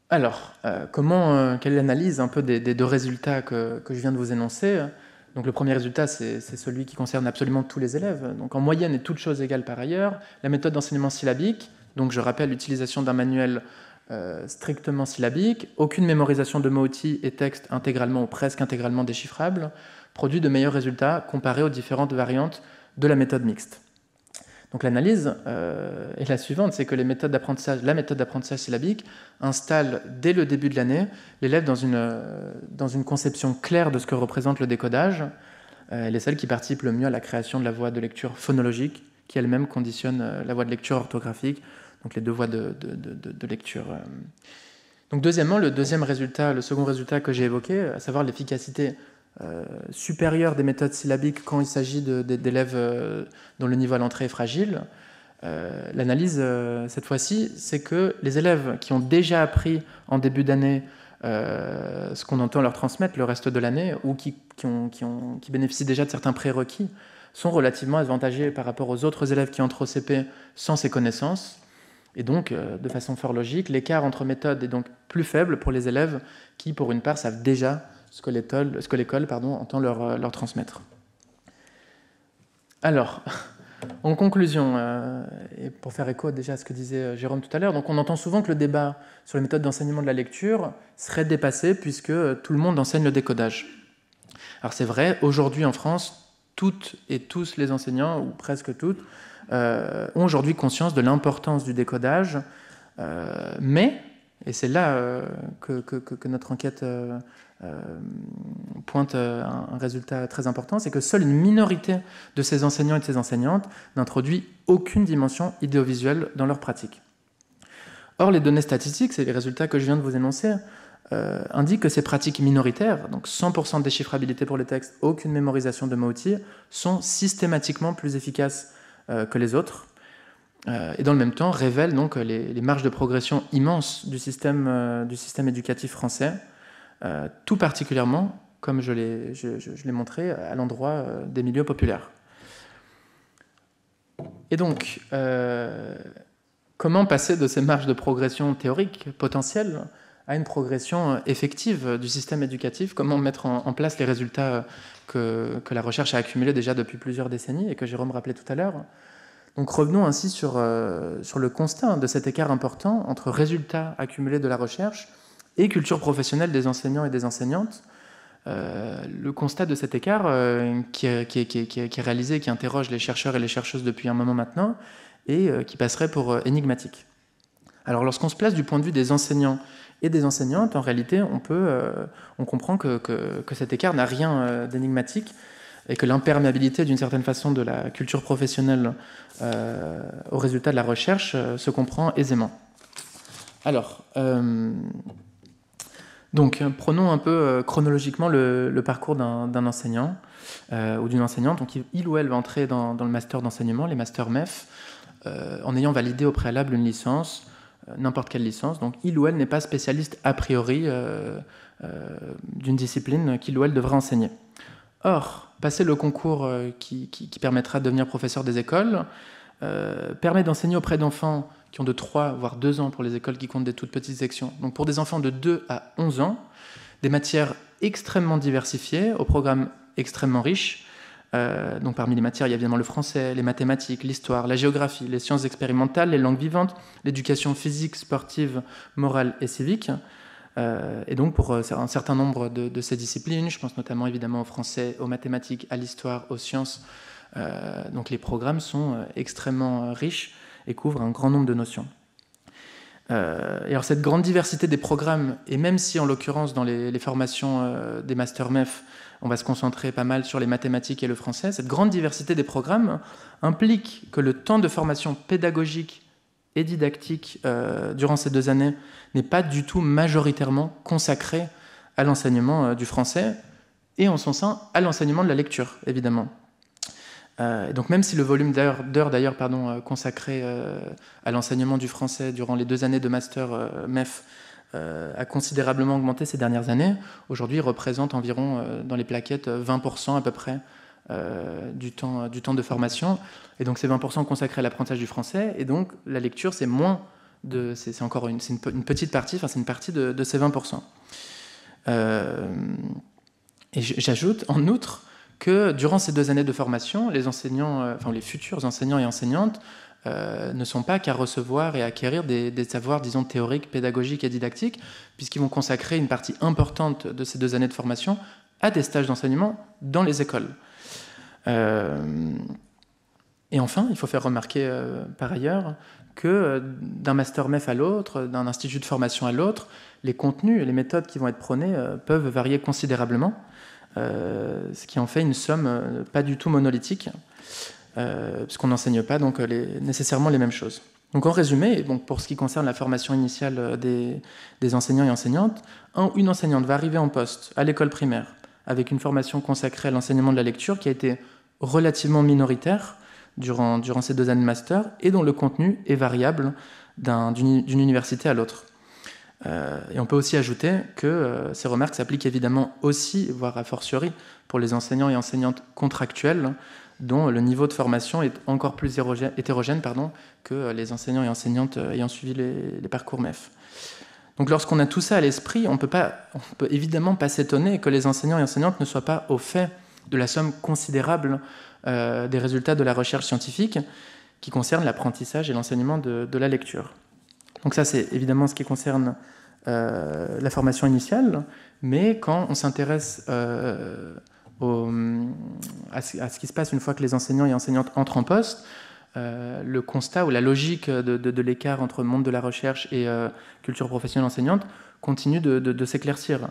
Alors, quelle est l'analyse un peu des deux résultats que je viens de vous énoncer? Donc le premier résultat, c'est celui qui concerne absolument tous les élèves. Donc en moyenne et toutes choses égales par ailleurs, la méthode d'enseignement syllabique, donc je rappelle l'utilisation d'un manuel strictement syllabique, aucune mémorisation de mots-outils et textes intégralement ou presque intégralement déchiffrables, produit de meilleurs résultats comparés aux différentes variantes de la méthode mixte. Donc l'analyse est la suivante, c'est que la méthode d'apprentissage syllabique installe dès le début de l'année l'élève dans une conception claire de ce que représente le décodage. Elle est celle qui participe le mieux à la création de la voie de lecture phonologique, qui elle-même conditionne la voie de lecture orthographique, donc les deux voies de lecture. Donc deuxièmement, le second résultat que j'ai évoqué, à savoir l'efficacité supérieure des méthodes syllabiques quand il s'agit d'élèves dont le niveau à l'entrée est fragile. L'analyse, cette fois-ci, c'est que les élèves qui ont déjà appris en début d'année ce qu'on entend leur transmettre le reste de l'année, ou qui bénéficient déjà de certains prérequis, sont relativement avantagés par rapport aux autres élèves qui entrent au CP sans ces connaissances. Et donc, de façon fort logique, l'écart entre méthodes est donc plus faible pour les élèves qui, pour une part, savent déjà ce que l'école entend leur transmettre. Alors, en conclusion, et pour faire écho déjà à ce que disait Jérôme tout à l'heure, donc on entend souvent que le débat sur les méthodes d'enseignement de la lecture serait dépassé puisque tout le monde enseigne le décodage. Alors c'est vrai, aujourd'hui en France, toutes et tous les enseignants, ou presque toutes, ont aujourd'hui conscience de l'importance du décodage, mais, et c'est là que notre enquête pointe un résultat très important, c'est que seule une minorité de ces enseignants et de ces enseignantes n'introduit aucune dimension idéovisuelle dans leur pratique. Or, les données statistiques, c'est les résultats que je viens de vous énoncer, indiquent que ces pratiques minoritaires, donc 100% de déchiffrabilité pour les textes, aucune mémorisation de mots-outils, sont systématiquement plus efficaces que les autres, et dans le même temps révèlent donc les marges de progression immenses du système éducatif français, tout particulièrement, comme je l'ai montré, à l'endroit des milieux populaires. Et donc, comment passer de ces marges de progression théoriques potentielles à une progression effective du système éducatif? Comment mettre en place les résultats que la recherche a accumulés déjà depuis plusieurs décennies et que Jérôme rappelait tout à l'heure? Donc revenons ainsi sur le constat de cet écart important entre résultats accumulés de la recherche et culture professionnelle des enseignants et des enseignantes. Le constat de cet écart qui est réalisé, qui interroge les chercheurs et les chercheuses depuis un moment maintenant, et qui passerait pour énigmatique. Alors lorsqu'on se place du point de vue des enseignants et des enseignantes, en réalité, on comprend que cet écart n'a rien d'énigmatique, et que l'imperméabilité d'une certaine façon de la culture professionnelle aux résultats de la recherche se comprend aisément. Alors, donc prenons un peu chronologiquement le parcours d'un enseignant ou d'une enseignante. Donc il ou elle va entrer dans le master d'enseignement, les masters MEF, en ayant validé au préalable une licence, n'importe quelle licence. Donc il ou elle n'est pas spécialiste a priori d'une discipline qu'il ou elle devrait enseigner. Or, passer le concours qui permettra de devenir professeur des écoles permet d'enseigner auprès d'enfants qui ont de 3 voire 2 ans pour les écoles qui comptent des toutes petites sections. Donc pour des enfants de 2 à 11 ans, des matières extrêmement diversifiées, au programme extrêmement riche. Donc parmi les matières, il y a évidemment le français, les mathématiques, l'histoire, la géographie, les sciences expérimentales, les langues vivantes, l'éducation physique, sportive, morale et civique. Et donc pour un certain nombre de ces disciplines, je pense notamment évidemment au français, aux mathématiques, à l'histoire, aux sciences, donc les programmes sont extrêmement riches et couvrent un grand nombre de notions. Et alors cette grande diversité des programmes, et même si en l'occurrence dans les formations des Master MEF, on va se concentrer pas mal sur les mathématiques et le français, cette grande diversité des programmes implique que le temps de formation pédagogique et didactique durant ces 2 années n'est pas du tout majoritairement consacré à l'enseignement du français, et en son sein à l'enseignement de la lecture, évidemment. Donc même si le volume d'heures consacré à l'enseignement du français durant les 2 années de master MEF a considérablement augmenté ces dernières années, aujourd'hui il représente environ dans les plaquettes 20% à peu près du temps de formation, et donc c'est 20% consacré à l'apprentissage du français, et donc la lecture c'est moins c'est encore une petite partie, enfin c'est une partie de ces 20%. Et j'ajoute en outre que durant ces 2 années de formation, les enseignants, enfin les futurs enseignants et enseignantes ne sont pas qu'à recevoir et à acquérir des savoirs, disons, théoriques, pédagogiques et didactiques, puisqu'ils vont consacrer une partie importante de ces 2 années de formation à des stages d'enseignement dans les écoles. Et enfin, il faut faire remarquer par ailleurs que d'un master MEF à l'autre, d'un institut de formation à l'autre, les contenus et les méthodes qui vont être prônées peuvent varier considérablement, ce qui en fait une somme pas du tout monolithique, puisqu'on n'enseigne pas donc, nécessairement les mêmes choses. Donc en résumé, donc, pour ce qui concerne la formation initiale des enseignants et enseignantes, une enseignante va arriver en poste à l'école primaire avec une formation consacrée à l'enseignement de la lecture qui a été relativement minoritaire durant ces 2 années de master et dont le contenu est variable d'une université à l'autre. Et on peut aussi ajouter que ces remarques s'appliquent évidemment aussi, voire a fortiori, pour les enseignants et enseignantes contractuels, dont le niveau de formation est encore plus hétérogène que les enseignants et enseignantes ayant suivi les parcours MEF. Donc lorsqu'on a tout ça à l'esprit, on peut évidemment pas s'étonner que les enseignants et enseignantes ne soient pas au fait de la somme considérable des résultats de la recherche scientifique qui concerne l'apprentissage et l'enseignement de la lecture. Donc ça, c'est évidemment ce qui concerne la formation initiale, mais quand on s'intéresse à ce qui se passe une fois que les enseignants et enseignantes entrent en poste, le constat ou la logique de l'écart entre monde de la recherche et culture professionnelle enseignante continue de s'éclaircir.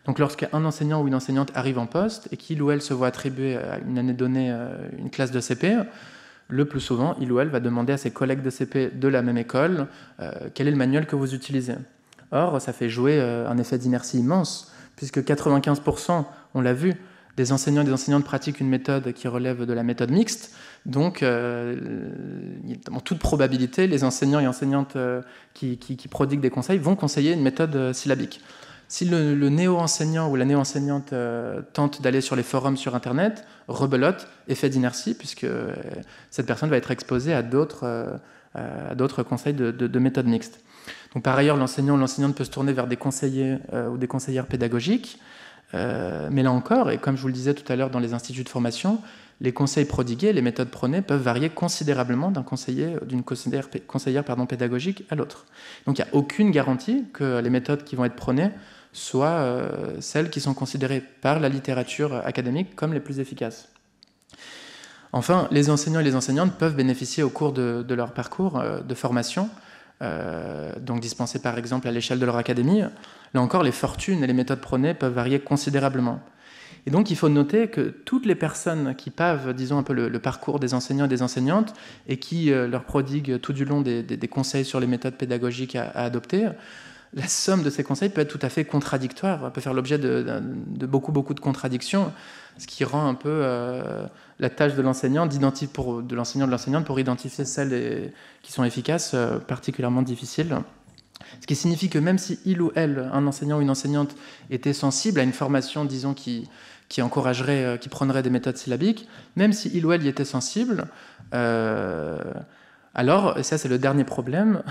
Donc lorsqu'un enseignant ou une enseignante arrive en poste et qu'il ou elle se voit attribuer à une année donnée une classe de CP, le plus souvent, il ou elle va demander à ses collègues de CP de la même école quel est le manuel que vous utilisez. Or, ça fait jouer un effet d'inertie immense, puisque 95%, on l'a vu, des enseignants et des enseignantes pratiquent une méthode qui relève de la méthode mixte. Donc, en toute probabilité, les enseignants et enseignantes qui prodiguent des conseils vont conseiller une méthode syllabique. Si le néo-enseignant ou la néo-enseignante tente d'aller sur les forums sur Internet, rebelote, effet d'inertie, puisque cette personne va être exposée à d'autres conseils de méthode mixte. Donc, par ailleurs, l'enseignant ou l'enseignante peut se tourner vers des conseillers ou des conseillères pédagogiques, mais là encore, et comme je vous le disais tout à l'heure dans les instituts de formation, les conseils prodigués, les méthodes prônées peuvent varier considérablement d'une conseillère pédagogique à l'autre. Donc il n'y a aucune garantie que les méthodes qui vont être prônées soient celles qui sont considérées par la littérature académique comme les plus efficaces. Enfin, les enseignants et les enseignantes peuvent bénéficier au cours de leur parcours de formation, donc dispensés par exemple à l'échelle de leur académie. Là encore, les fortunes et les méthodes prônées peuvent varier considérablement. Et donc, il faut noter que toutes les personnes qui pavent, disons, un peu le parcours des enseignants et des enseignantes et qui leur prodiguent tout du long des conseils sur les méthodes pédagogiques à adopter, la somme de ces conseils peut être tout à fait contradictoire, peut faire l'objet de beaucoup de contradictions, ce qui rend un peu la tâche de l'enseignant, de l'enseignante pour identifier celles qui sont efficaces, particulièrement difficile. Ce qui signifie que même si il ou elle, un enseignant ou une enseignante, était sensible à une formation, disons, qui encouragerait, qui prônerait des méthodes syllabiques, même si il ou elle y était sensible, alors, et ça c'est le dernier problème,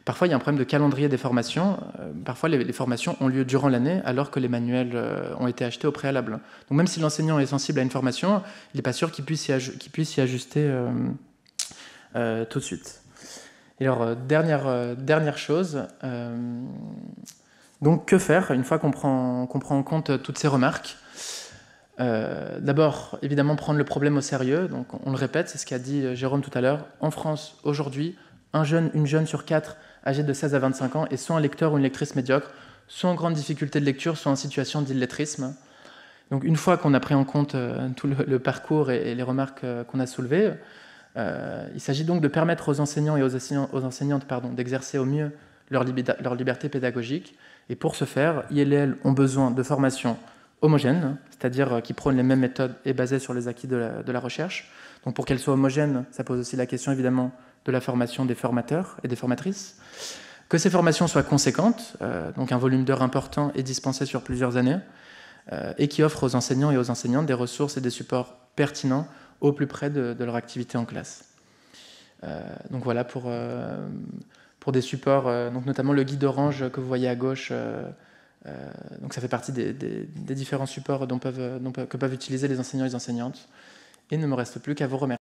parfois il y a un problème de calendrier des formations, parfois les formations ont lieu durant l'année alors que les manuels ont été achetés au préalable. Donc même si l'enseignant est sensible à une formation, il n'est pas sûr qu'il puisse s'y ajuster tout de suite. Et alors, dernière chose, donc que faire une fois qu'on prend en compte toutes ces remarques? D'abord, évidemment, prendre le problème au sérieux. Donc, on le répète, c'est ce qu'a dit Jérôme tout à l'heure. En France, aujourd'hui, une jeune sur 4 âgée de 16 à 25 ans est soit un lecteur ou une lectrice médiocre, soit en grande difficulté de lecture, soit en situation d'illettrisme. Donc, une fois qu'on a pris en compte tout le parcours et les remarques qu'on a soulevées, il s'agit donc de permettre aux enseignants et aux enseignantes d'exercer au mieux leur liberté pédagogique. Et pour ce faire, ILL ont besoin de formations homogènes, c'est-à-dire qui prônent les mêmes méthodes et basées sur les acquis de la recherche. Donc pour qu'elles soient homogènes, ça pose aussi la question évidemment de la formation des formateurs et des formatrices. Que ces formations soient conséquentes, donc un volume d'heures important et dispensé sur plusieurs années, et qui offrent aux enseignants et aux enseignantes des ressources et des supports pertinents au plus près de leur activité en classe. Donc voilà pour pour des supports, donc notamment le guide orange que vous voyez à gauche. Donc ça fait partie des différents supports que peuvent utiliser les enseignants et les enseignantes. Et il ne me reste plus qu'à vous remercier.